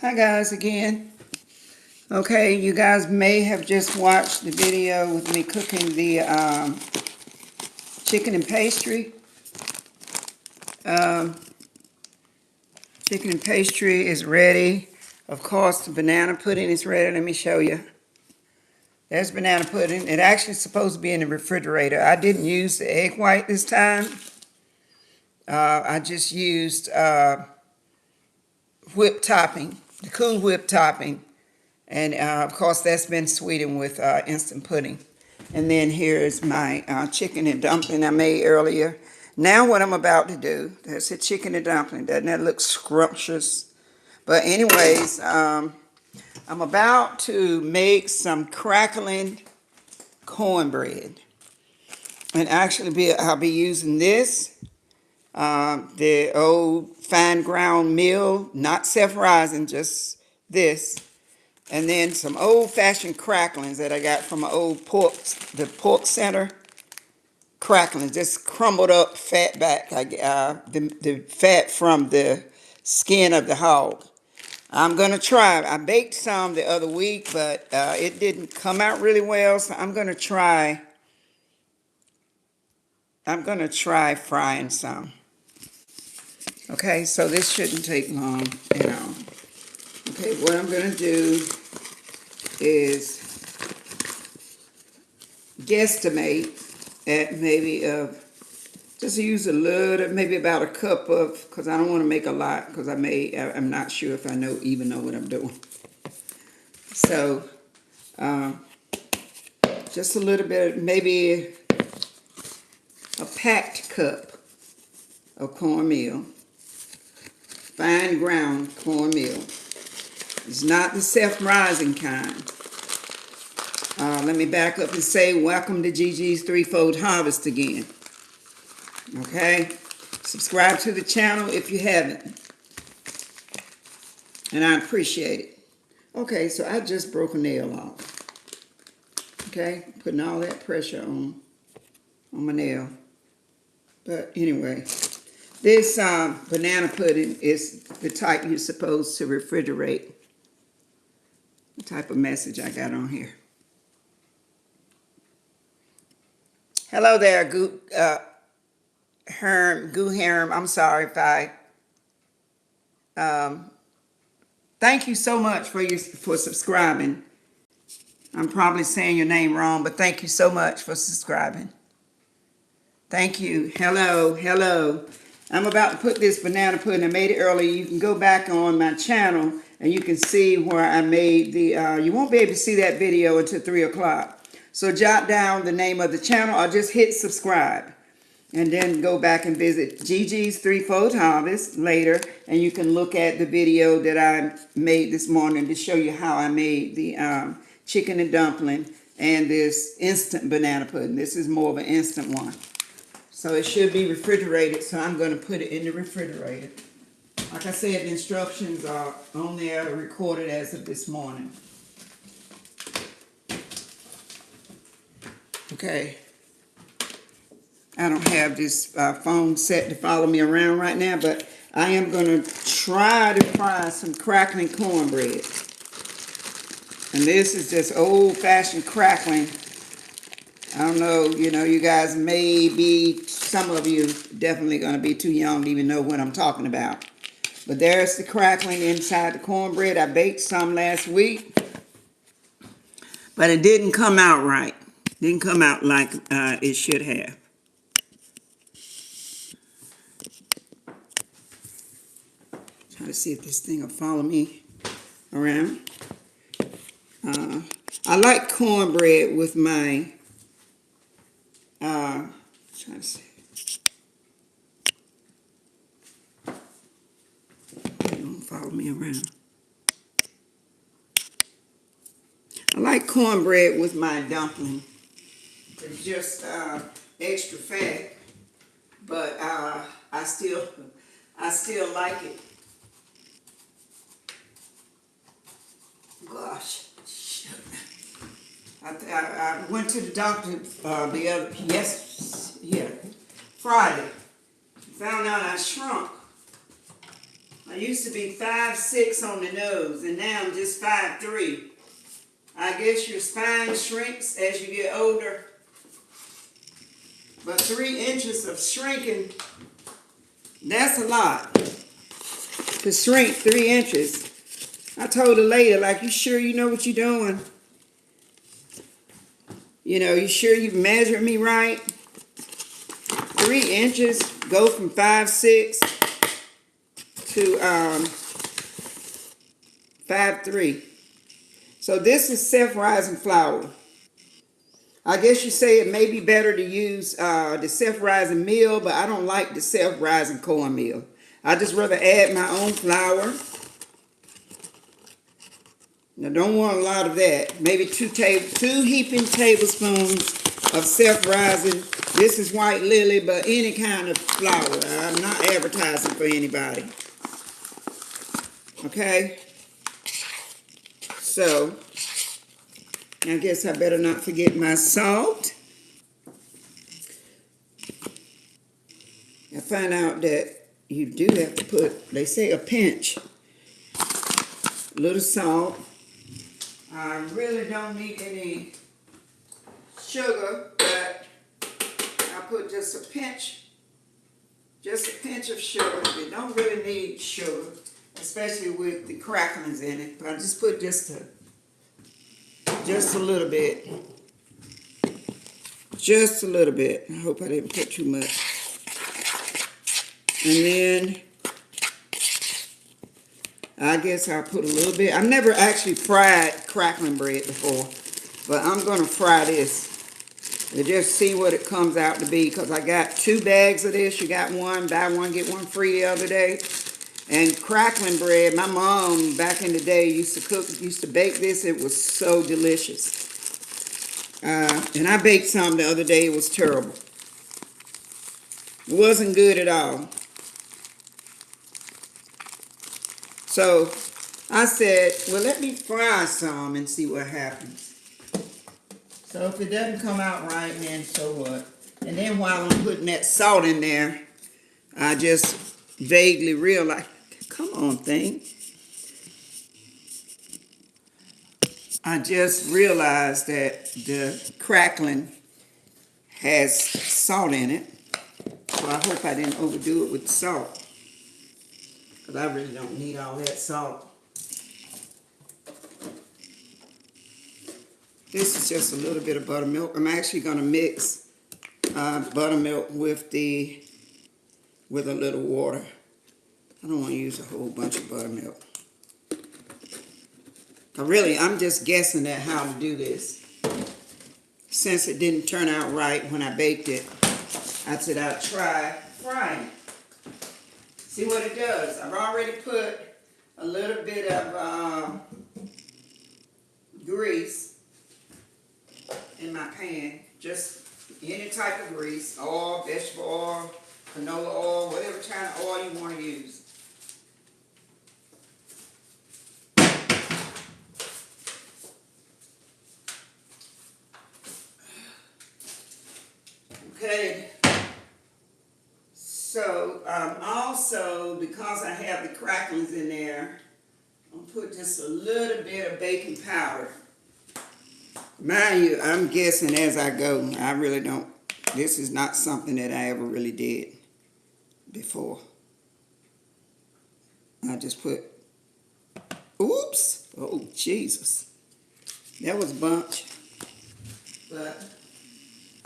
Hi guys again. Okay, you guys may have just watched the video with me cooking the chicken and pastry. Um, Chicken and pastry is ready. Of course, the banana pudding is ready. Let me show you. There's banana pudding. It actually is supposed to be in the refrigerator. I didn't use the egg white this time. I just used whipped topping, the Cool Whip topping. And of course, that's been sweetened with instant pudding. And then here is my chicken and dumpling I made earlier. Now what I'm about to do, that's a chicken and dumpling. Doesn't that look scrumptious? But anyways, I'm about to make some crackling cornbread. And actually I'll be using this, the old fine ground meal, not self-rising, just this. And then some old-fashioned cracklings that I got from an old the pork center cracklings, just crumbled up fat back, the fat from the skin of the hog. I'm gonna try. I baked some the other week, but it didn't come out really well, so I'm gonna try frying some. Okay, so this shouldn't take long at all. Okay, what I'm gonna do is guesstimate at maybe just use a little, maybe about a cup of, because I don't want to make a lot, because I'm not sure if I even know what I'm doing. So just a little bit, maybe a packed cup of cornmeal, fine ground cornmeal. It's not the self-rising kind. Let me back up and say welcome to Gigi's Threefold Harvest again. Okay? Subscribe to the channel if you haven't. And I appreciate it. Okay, so I just broke a nail off. Okay? Putting all that pressure on my nail. But anyway, this banana pudding is the type you're supposed to refrigerate. The type of message I got on here. Hello there, Goo Herm. I'm sorry if I. Thank you so much for subscribing. I'm probably saying your name wrong, but thank you so much for subscribing. Thank you. Hello, hello. I'm about to put this banana pudding. I made it earlier. You can go back on my channel and you can see where I made the. You won't be able to see that video until 3 o'clock. So jot down the name of the channel or just hit subscribe. And then go back and visit Gigi's Threefold Harvest later. And you can look at the video that I made this morning to show you how I made the chicken and dumpling and this instant banana pudding. This is more of an instant one. So it should be refrigerated, so I'm going to put it in the refrigerator. Like I said, the instructions are on there, recorded as of this morning. Okay. I don't have this phone set to follow me around right now, but I am going to try to fry some crackling cornbread. And this is just old-fashioned crackling. I don't know, you guys may be, some of you definitely going to be too young to even know what I'm talking about. But there's the crackling inside the cornbread. I baked some last week, but it didn't come out right. Didn't come out like it should have. Try to see if this thing will follow me around. I like cornbread with my, trying to see. Don't follow me around. I like cornbread with my dumpling. It's just extra fat, but I still like it. Gosh, I went to the doctor Friday. Found out I shrunk I used to be 5'6" on the nose, and now I'm just 5'3". I guess your spine shrinks as you get older. But 3 inches of shrinking, that's a lot. To shrink 3 inches. I told the lady, like, you sure you know what you're doing? You know, you sure you've measured me right? 3 inches, go from 5'6" to 5'3". So this is self-rising flour. I guess you say it may be better to use the self-rising meal, but I don't like the self-rising cornmeal. I just rather add my own flour. Now don't want a lot of that. Maybe two heaping tablespoons of self-rising. This is white lily, but any kind of flour. I'm not advertising for anybody. Okay? So, I guess I better not forget my salt. I find out that you do have to put, they say a pinch, a little salt. I really don't need any sugar, but I put just a pinch of sugar. You don't really need sugar, especially with the cracklings in it. But I just put just a little bit. Just a little bit. I hope I didn't put too much. And then I guess I'll put a little bit. I've never actually fried crackling bread before, but I'm going to fry this to just see what it comes out to be, because I got 2 bags of this. You got one, buy one, get one free the other day. And crackling bread, my mom back in the day used to bake this. It was so delicious. And I baked some the other day. It was terrible. It wasn't good at all. So I said, well, let me fry some and see what happens. So if it doesn't come out right, then so what? And then while I'm putting that salt in there, I just vaguely realized, come on, thing. I just realized that the crackling has salt in it. So I hope I didn't overdo it with the salt, because I really don't need all that salt. This is just a little bit of buttermilk. I'm actually going to mix buttermilk with a little water. I don't want to use a whole bunch of buttermilk. I'm just guessing at how to do this. Since it didn't turn out right when I baked it, I said I'd try frying it. See what it does. I've already put a little bit of grease in my pan. Just any type of grease, oil, vegetable oil, canola oil, whatever kind of oil you want to use. Okay, so also, because I have the cracklings in there, I'll put just a little bit of baking powder. Mind you, I'm guessing as I go. I really don't, this is not something that I ever really did before. I just put, oops, oh Jesus, that was a bunch, but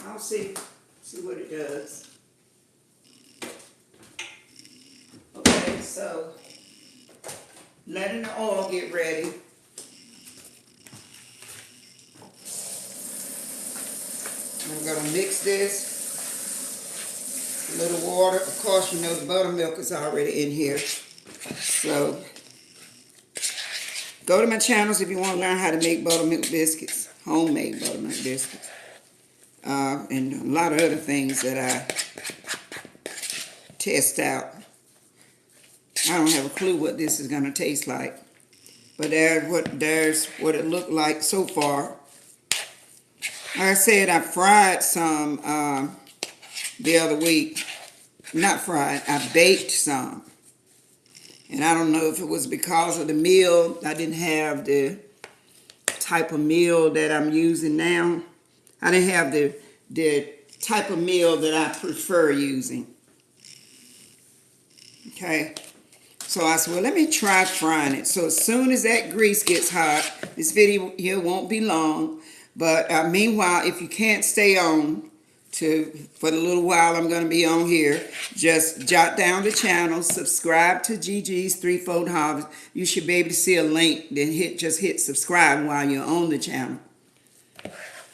I'll see what it does. Okay, so letting the oil get ready. I'm going to mix this. A little water. Of course, you know the buttermilk is already in here. So go to my channels if you want to learn how to make buttermilk biscuits. Homemade buttermilk biscuits. And a lot of other things that I test out. I don't have a clue what this is going to taste like. But there's what it looked like so far. Like I said, I fried some the other week. Not fried, I baked some. And I don't know if it was because of the meal. I didn't have the type of meal that I'm using now. I didn't have the type of meal that I prefer using. Okay. So I said, well, let me try frying it. So as soon as that grease gets hot, this video here won't be long. But meanwhile, if you can't stay on for the little while I'm going to be on here, just jot down the channel, subscribe to Gigi's Threefold Harvest. You should be able to see a link, then just hit subscribe while you're on the channel.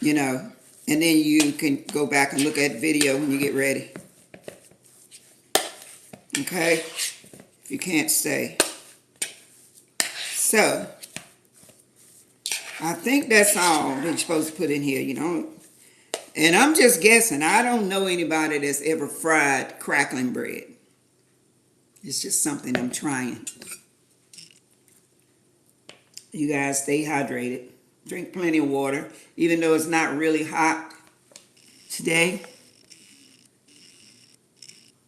You know, and then you can go back and look at the video when you get ready. Okay? You can't stay. So, I think that's all that you're supposed to put in here, you know. And I'm just guessing. I don't know anybody that's ever fried crackling bread. It's just something I'm trying. You guys stay hydrated. Drink plenty of water, even though it's not really hot today.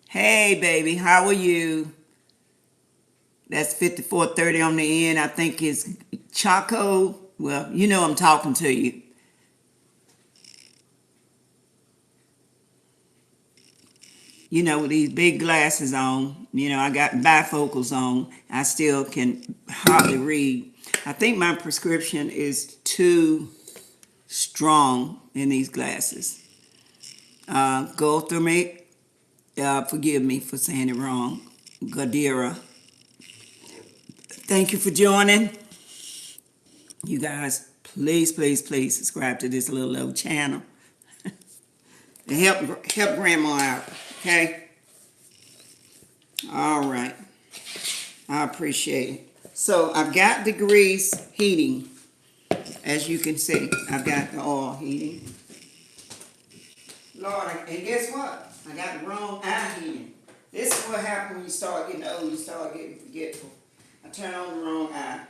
Hey, baby, how are you? That's 5430 on the end. I think it's Chaco. Well, you know I'm talking to you. You know, with these big glasses on, you know, I got bifocals on. I still can hardly read. I think my prescription is too strong in these glasses. Go through me. Forgive me for saying it wrong. Gadira. Thank you for joining. You guys, please, please, please subscribe to this little old channel. And help Grandma out, okay? All right. I appreciate it. So I've got the grease heating. As you can see, I've got the oil heating. Lord, and guess what? I got the wrong eye heating. This is what happens when you start getting old. You start getting forgetful. I turn on the wrong eye.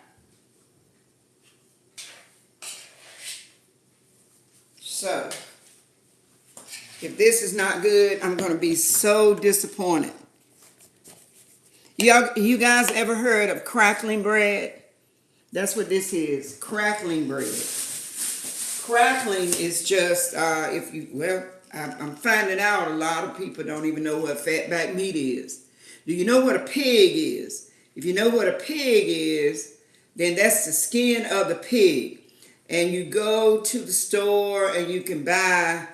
So, if this is not good, I'm going to be so disappointed. You guys ever heard of crackling bread? That's what this is, crackling bread. Crackling is just, I'm finding out a lot of people don't even know what fatback meat is. Do you know what a pig is? If you know what a pig is, then that's the skin of the pig. And you go to the store and you can buy,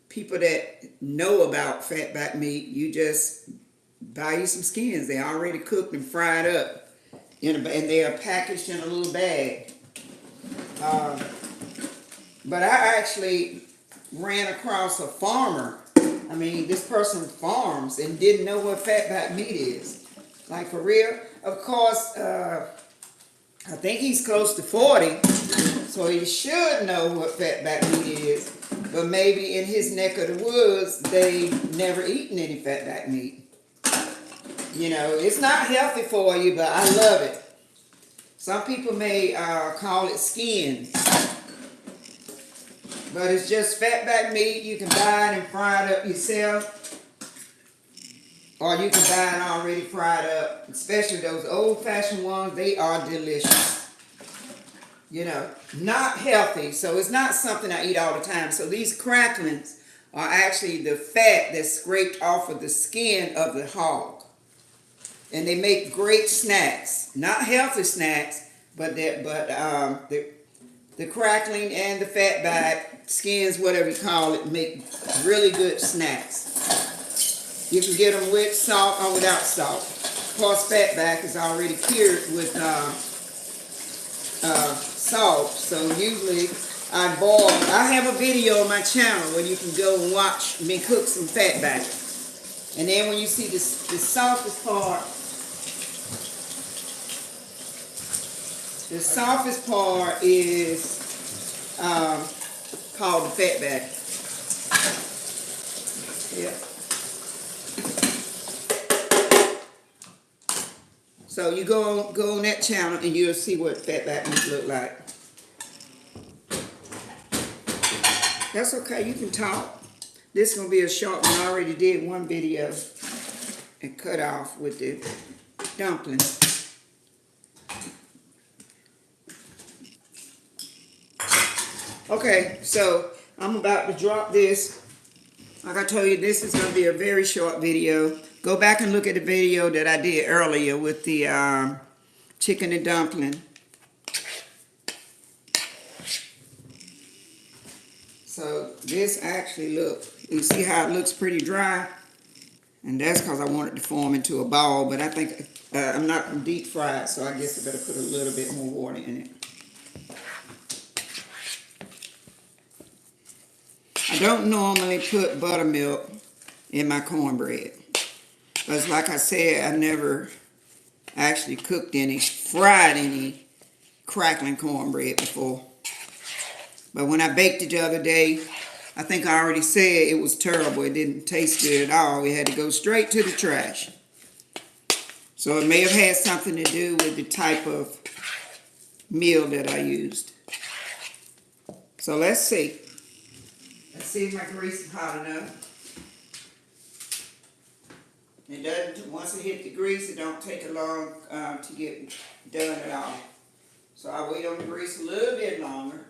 people that know about fatback meat, you just buy you some skins. They're already cooked and fried up. And they are packaged in a little bag. But I actually ran across a farmer. I mean, this person farms and didn't know what fatback meat is. Like, for real. Of course, I think he's close to 40, so he should know what fatback meat is. But maybe in his neck of the woods, they've never eaten any fatback meat. You know, it's not healthy for you, but I love it. Some people may call it skins. But it's just fatback meat. You can buy it and fry it up yourself. Or you can buy it already fried up. Especially those old-fashioned ones. They are delicious. You know, not healthy. So it's not something I eat all the time. So these cracklings are actually the fat that's scraped off of the skin of the hog. And they make great snacks. Not healthy snacks, but the crackling and the fatback, skins, whatever you call it, make really good snacks. You can get them with salt or without salt. Of course, fatback is already cured with salt. So usually I have a video on my channel where you can go and watch me cook some fatback. And then when you see the softest part, the softest part is called the fatback. Yeah. So you go on that channel and you'll see what fatback meat look like. That's okay, you can talk. This is gonna be a short one. I already did one video and cut off with the dumpling. Okay, so I'm about to drop this. Like I told you, this is going to be a very short video. Go back and look at the video that I did earlier with the chicken and dumpling. So this actually you see how it looks pretty dry? And that's because I want it to form into a ball, but I think I'm not going to deep fry it, so I guess I better put a little bit more water in it. I don't normally put buttermilk in my cornbread, because like I said, I never actually fried any crackling cornbread before. But when I baked it the other day, I think I already said it was terrible. It didn't taste good at all. It had to go straight to the trash. So it may have had something to do with the type of meal that I used. So let's see. Let's see if my grease is hot enough. It doesn't, once it hit the grease, it don't take it long to get done at all. So I'll wait on the grease a little bit longer.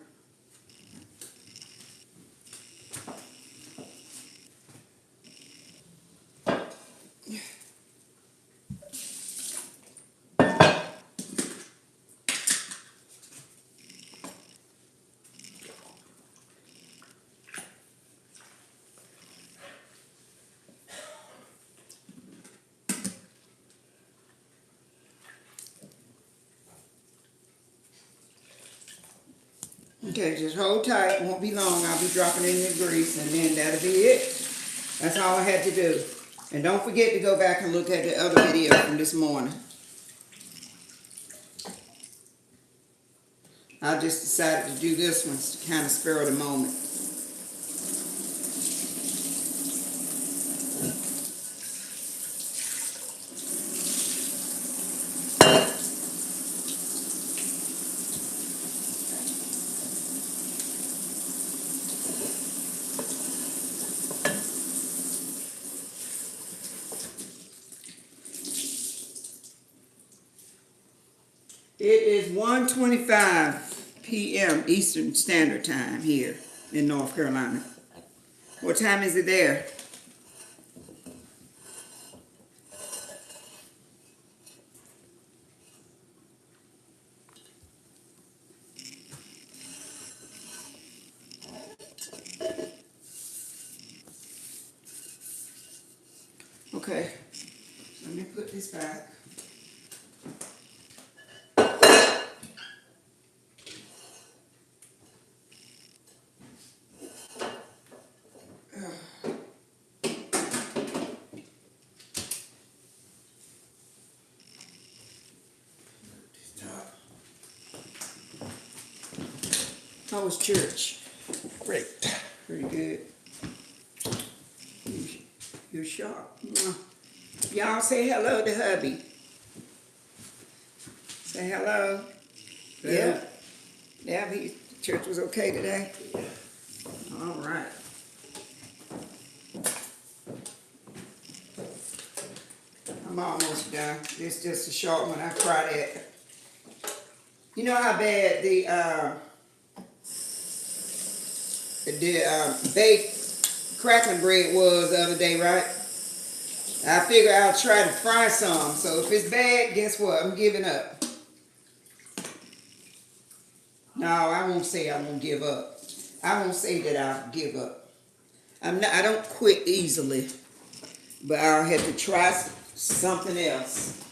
Okay, just hold tight. It won't be long. I'll be dropping in the grease, and then that'll be it. That's all I had to do. And don't forget to go back and look at the other video from this morning. I just decided to do this one to kind of spur the moment. It is 1:25 p.m. Eastern Standard Time here in North Carolina. What time is it there? Okay, let me put this back. How was church? Great. Pretty good. You're sharp. Y'all say hello to hubby. Say hello. Yeah. Yeah, church was okay today? Yeah. All right. I'm almost done. It's just a short one. I tried it. You know how bad the baked crackling bread was the other day, right? I figured I'll try to fry some. So if it's bad, guess what? I'm giving up. No, I won't say I won't give up. I won't say that I'll give up. I don't quit easily, but I'll have to try something else.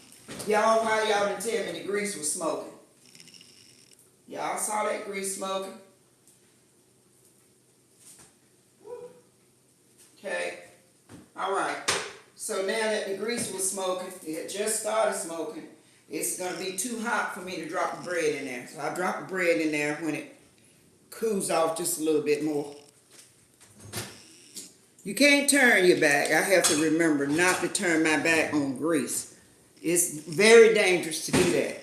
Y'all, why y'all didn't tell me the grease was smoking? Y'all saw that grease smoking? Okay, all right. So now that the grease was smoking, it had just started smoking, it's going to be too hot for me to drop the bread in there. So I'll drop the bread in there when it cools off just a little bit more. You can't turn your back. I have to remember not to turn my back on grease. It's very dangerous to do that.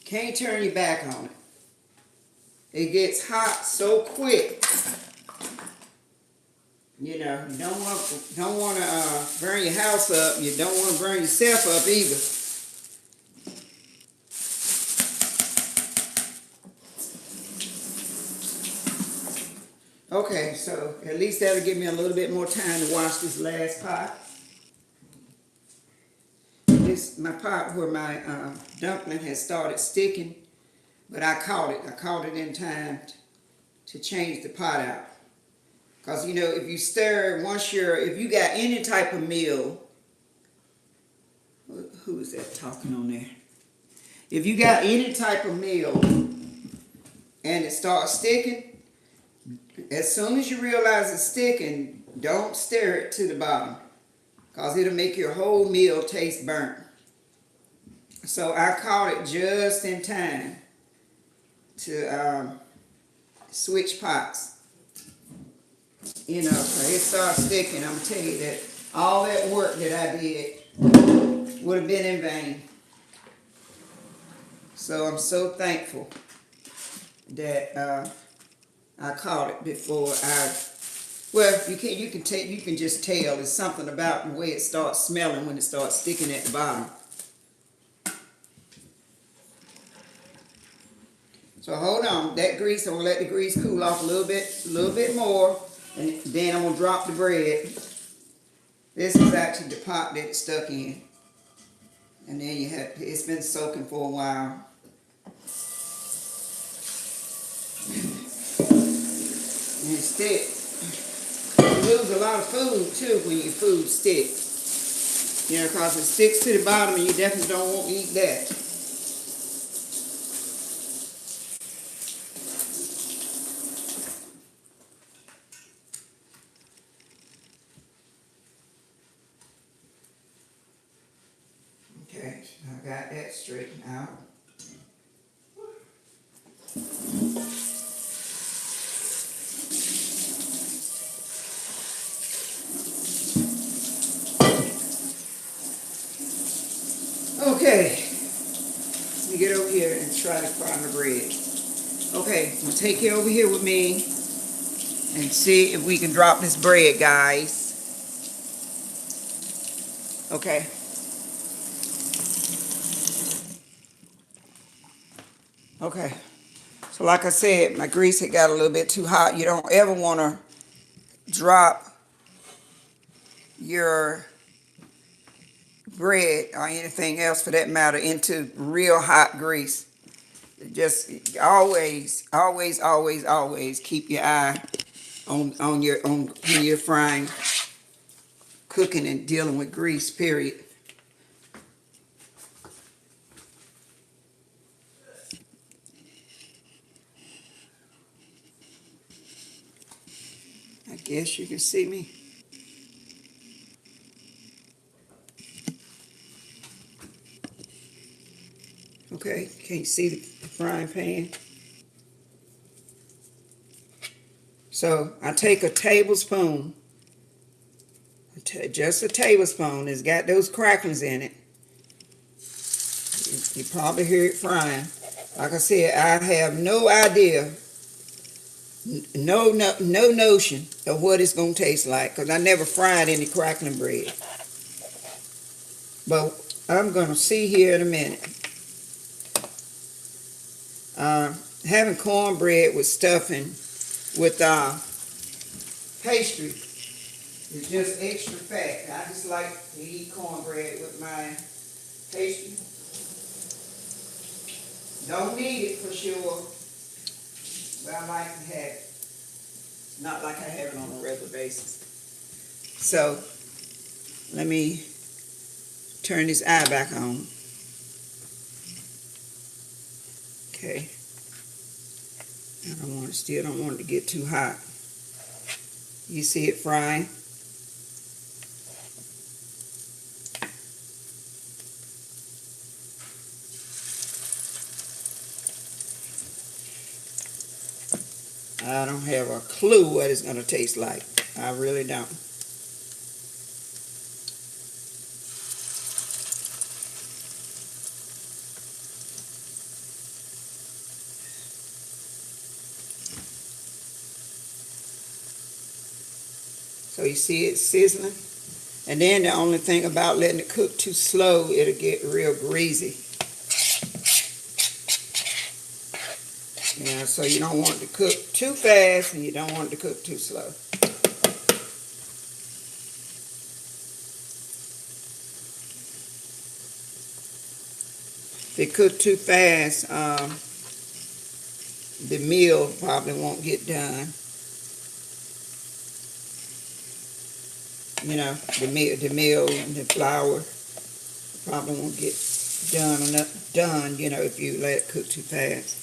Can't turn your back on it. It gets hot so quick. You know, you don't want to burn your house up. You don't want to burn yourself up either. Okay, so at least that'll give me a little bit more time to wash this last pot. This my pot where my dumpling has started sticking, but I caught it. I caught it in time to change the pot out. Because, you know, if you stir, if you got any type of meal, who is that talking on there? If you got any type of meal and it starts sticking, as soon as you realize it's sticking, don't stir it to the bottom. Because it'll make your whole meal taste burnt. So I caught it just in time to switch pots. You know, so it starts sticking. I'm going to tell you that all that work that I did would have been in vain. So I'm so thankful that I caught it before well, you can just tell. It's something about the way it starts smelling when it starts sticking at the bottom. So hold on, that grease, I'm gonna let the grease cool off a little bit more, and then I'm gonna drop the bread. This is actually the pot that it's stuck in. And then it's been soaking for a while. And it sticks. You lose a lot of food too when your food sticks. You know, because it sticks to the bottom and you definitely don't want to eat that. Okay, I got that straightened out. Okay, let me get over here and try to fry my bread. Okay, I'm gonna take you over here with me and see if we can drop this bread, guys. Okay. Okay. So like I said, my grease had got a little bit too hot. You don't ever want to drop your bread or anything else for that matter into real hot grease. Just always keep your eye on when you're frying, cooking and dealing with grease, period. I guess you can see me. Okay, can't see the frying pan. So I take a tablespoon, just a tablespoon. It's got those cracklings in it. You probably hear it frying. Like I said, I have no idea, no notion of what it's going to taste like because I never fried any crackling bread. But I'm going to see here in a minute. Having cornbread with stuffing with pastry is just extra fat. I just like to eat cornbread with my pastry. Don't need it for sure, but I like to have it. Not like I have it on a regular basis. So let me turn this eye back on. Okay. Still don't want it to get too hot. You see it frying? I don't have a clue what it's going to taste like. I really don't. So you see it sizzling. And then the only thing about letting it cook too slow, it'll get real greasy. So you don't want it to cook too fast and you don't want it to cook too slow. If it cook too fast, the meal probably won't get done. The meal and the flour probably won't get done, if you let it cook too fast.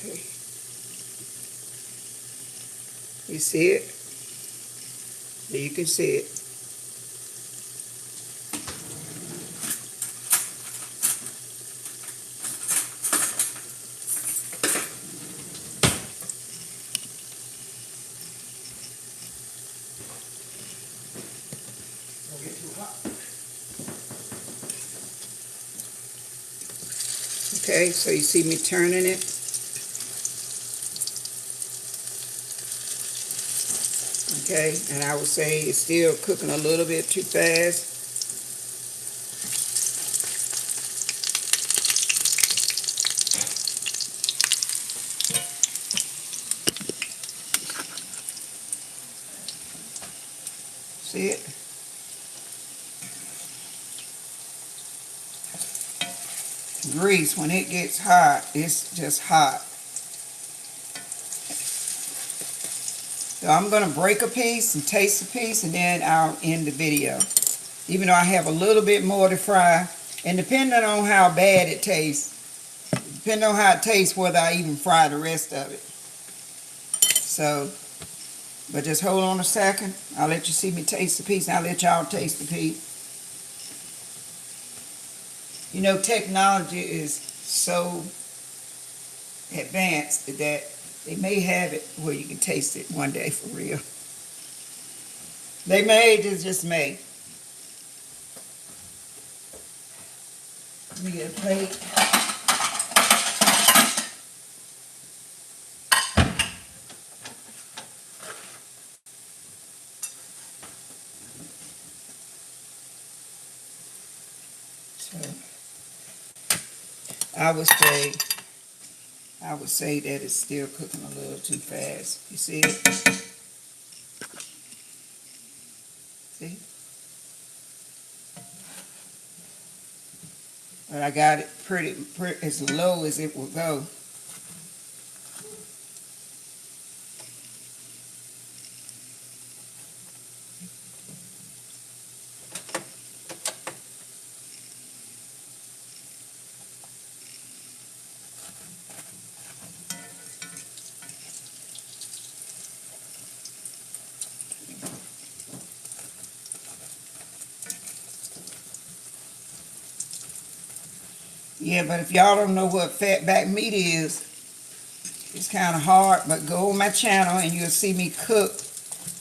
Okay. You see it? You can see it. Don't get too hot. Okay, so you see me turning it. Okay, and I would say it's still cooking a little bit too fast. See it? Grease, when it gets hot, it's just hot. So I'm going to break a piece and taste a piece, and then I'll end the video. Even though I have a little bit more to fry, and depending on how bad it tastes, whether I even fry the rest of it. So, but just hold on a second. I'll let you see me taste the piece, and I'll let y'all taste the piece. Technology is so advanced that they may have it where you can taste it one day for real. They may, just may. Let me get a plate. So, I would say that it's still cooking a little too fast. You see it? See? But I got it pretty as low as it will go. Yeah, but if y'all don't know what fatback meat is, it's kind of hard, but go on my channel and you'll see me cook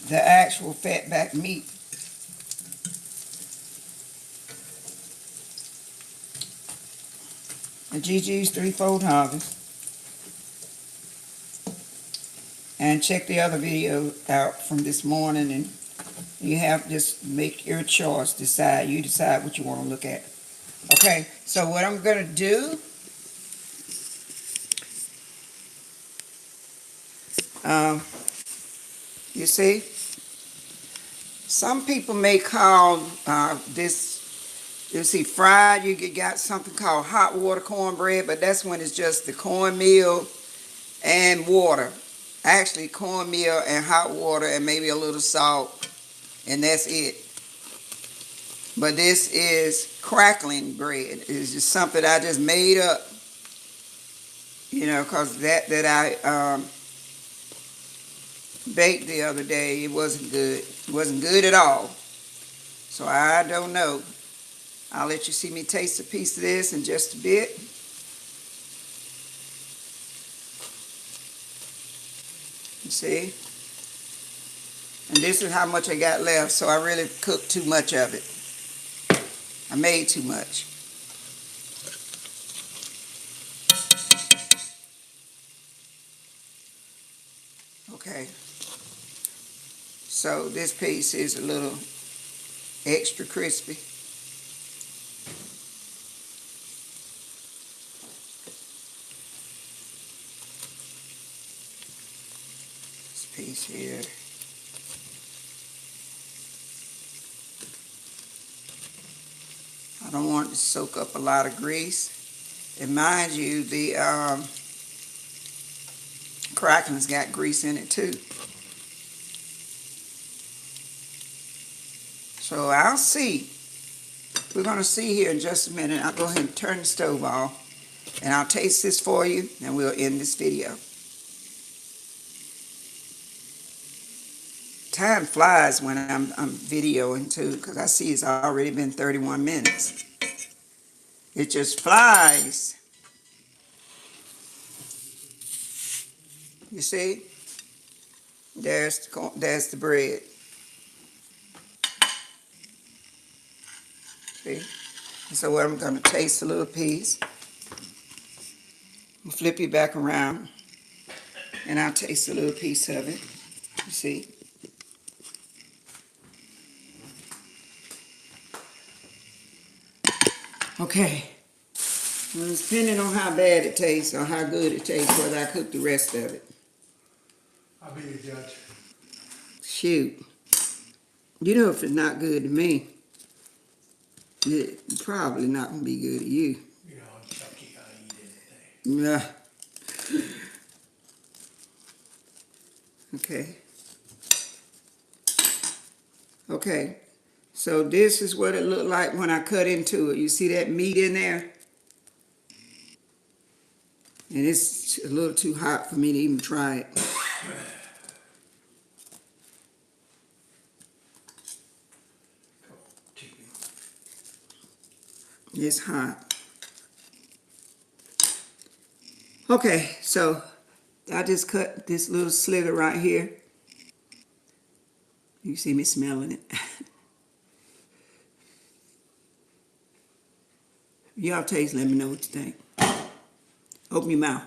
the actual fatback meat. The GG's Threefold Harvest. And check the other video out from this morning, and you have just make your choice. You decide what you want to look at. Okay, so what I'm going to do, you see, some people may call this, you see, fried, you got something called hot water cornbread, but that's when it's just the cornmeal and water. Actually, cornmeal and hot water and maybe a little salt, and that's it. But this is crackling bread. It's just something I just made up, because that I baked the other day, it wasn't good. It wasn't good at all. So I don't know. I'll let you see me taste a piece of this in just a bit. You see? And this is how much I got left, so I really cooked too much of it. I made too much. Okay. So this piece is a little extra crispy. This piece here. I don't want it to soak up a lot of grease. And mind you, the crackling's got grease in it too. So I'll see. We're going to see here in just a minute. I'll go ahead and turn the stove off. And I'll taste this for you, and we'll end this video. Time flies when I'm videoing too, because I see it's already been 31 minutes. It just flies. You see? There's the bread. See? So I'm going to taste a little piece. I'll flip it back around, and I'll taste a little piece of it. You see? Okay. Well, it's depending on how bad it tastes or how good it tastes, whether I cook the rest of it. I'll be the judge. Shoot. You know, if it's not good to me, it's probably not going to be good to you. You know, I'm Chucky. I eat anything. Yeah. Okay. Okay. So this is what it looked like when I cut into it. You see that meat in there? And it's a little too hot for me to even try it. It's hot. Okay, so I just cut this little sliver right here. You see me smelling it. Y'all taste, let me know what you think. Open your mouth.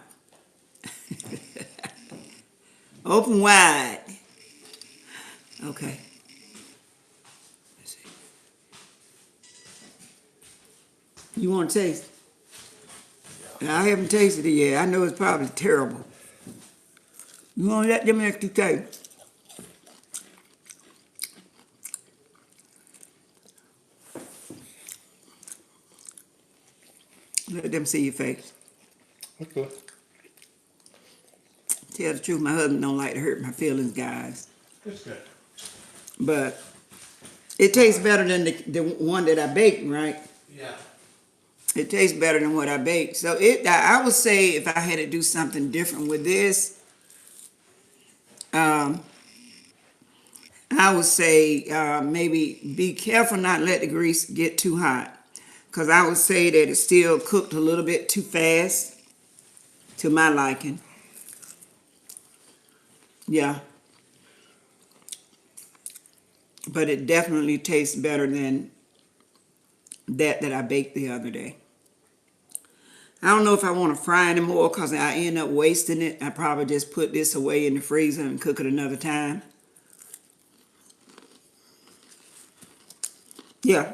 Open wide. Okay. Let's see. You want to taste? I haven't tasted it yet. I know it's probably terrible. You want to let them extra taste? Let them see your face. That's good. Tell the truth, my husband don't like to hurt my feelings, guys. It's good. But it tastes better than the one that I baked, right? Yeah. It tastes better than what I baked. So I would say if I had to do something different with this, I would say maybe be careful not let the grease get too hot. Because I would say that it's still cooked a little bit too fast to my liking. Yeah. But it definitely tastes better than that I baked the other day. I don't know if I want to fry anymore because I end up wasting it. I probably just put this away in the freezer and cook it another time. Yeah.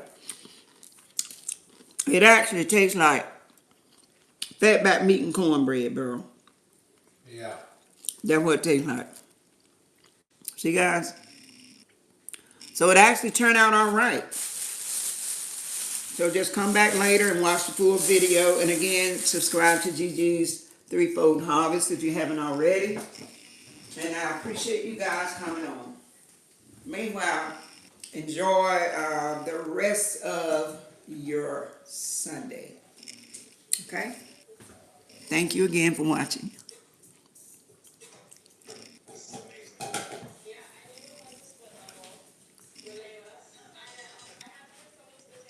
It actually tastes like fatback meat and cornbread, bro. Yeah. That's what it tastes like. See, guys? So it actually turned out all right. So just come back later and watch the full video. And again, subscribe to Gigi's Threefold Harvest if you haven't already. And I appreciate you guys coming on. Meanwhile, enjoy the rest of your Sunday. Okay? Thank you again for watching.